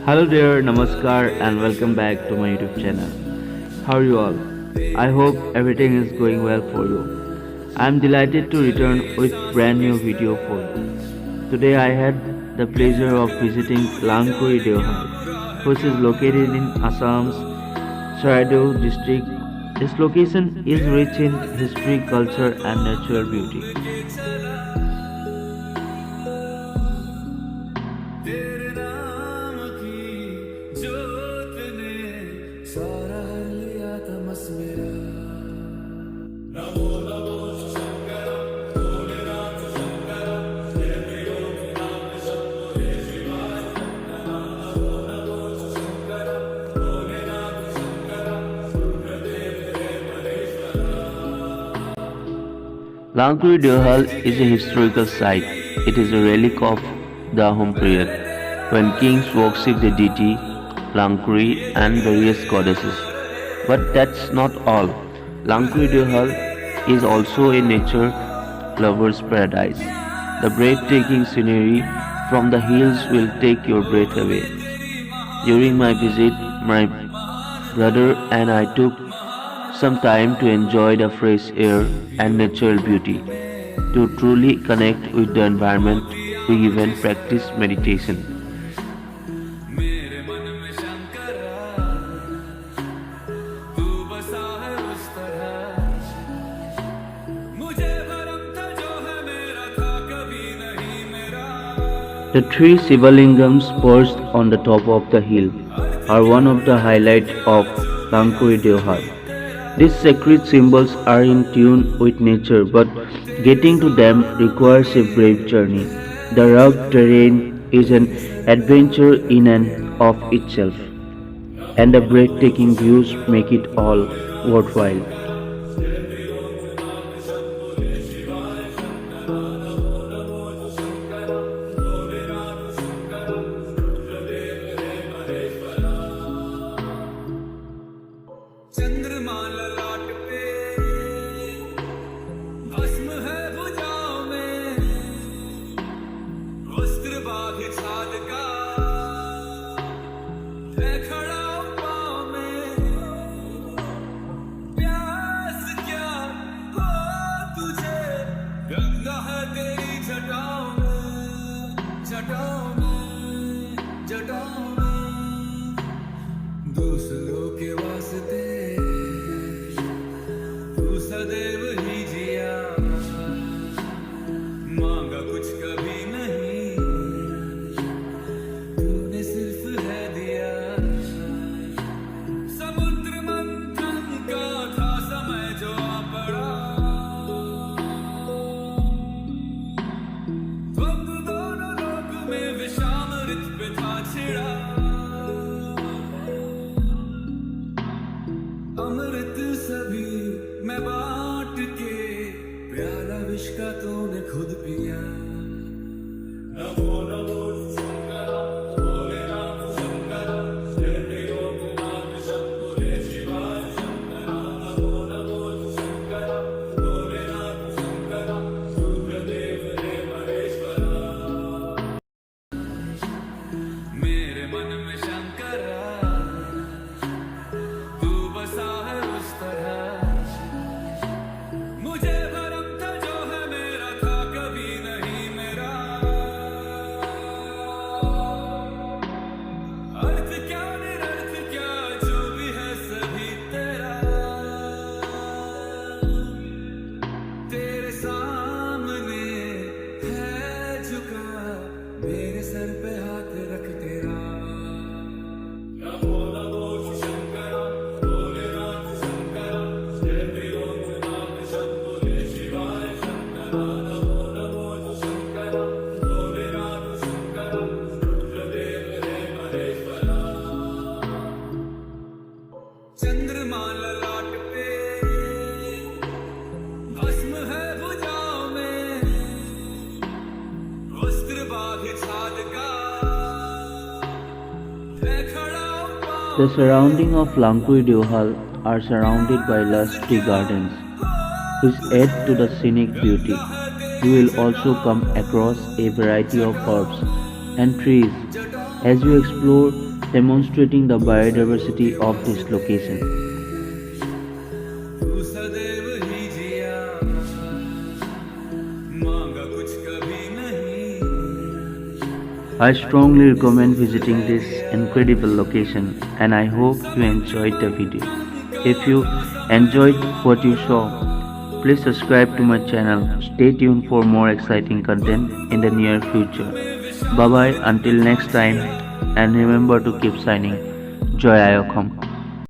Hello there, Namaskar, and welcome back to my YouTube channel. How are you all? I hope everything is going well for you. I'm delighted to return with brand new video for you. Today I had the pleasure of visiting Langkuri Deohal, which is located in Assam's Charaideo district. This location is rich in history, culture, and natural beauty. Langkuri Deohal is a historical site. It is a relic of the Ahom period, when kings worshipped the deity Langkuri and various goddesses. But that's not all. Langkuri Deohal is also a nature lover's paradise. The breathtaking scenery from the hills will take your breath away. During my visit, my brother and I took some time to enjoy the fresh air and natural beauty. To truly connect with the environment, we even practice meditation. The three Shiva Lingams perched on the top of the hill are one of the highlights of Langkuri Deohal. These sacred symbols are in tune with nature, but getting to them requires a brave journey. The rugged terrain is an adventure in and of itself, and the breathtaking views make it all worthwhile. दूसरों के वास्ते तू सदैव ही जिया मांगा कुछ कभी नहीं तूने सिर्फ है दिया समुद्र मंथन का था समय जो आ पड़ा द्वंद्व दोनों लोक में विषामृत पे था छिड़ा अमृत सभी मैं बांट के प्याला विष का तूने खुद पिया नमो नमो शंकर भोलेनाथ शंकर चरणों में नाथ शंभो रे शिवाय शंकर नमो नमो शंकर भोलेनाथ शंकर रुद्रदेव रे महेश्वर मेरे मन में शंकर मुझे भरम था जो है मेरा था कभी नहीं मेरा अर्थ क्या निरर्थ क्या जो भी है सभी तेरा तेरे सामने है झुका मेरे सर पे हाथ रख तेरा नमो नमो शंकर भोलेनाथ शंकर चरणों में नाथ शंभो रे शिवाय शंकर नमो नमो शंकर भोलेनाथ शंकर रुद्रदेव रे महेश्वर चंद्रमा ललाट पे भस्म है भुजाओं में वस्त्र बाघ छाद का है खड़ा The surrounding of Langkuri Deohal are surrounded by lush tea gardens, which add to the scenic beauty. You will also come across a variety of herbs and trees as you explore demonstrating the biodiversity of this location. तू सदैव ही जिया मांगा कुछ कभी नहीं I strongly recommend visiting this incredible location and I hope you enjoyed the video. If you enjoyed what you saw, please subscribe to my channel. Stay tuned for more exciting content in the near future. Bye bye until next time and remember to keep signing. Joy Ahom.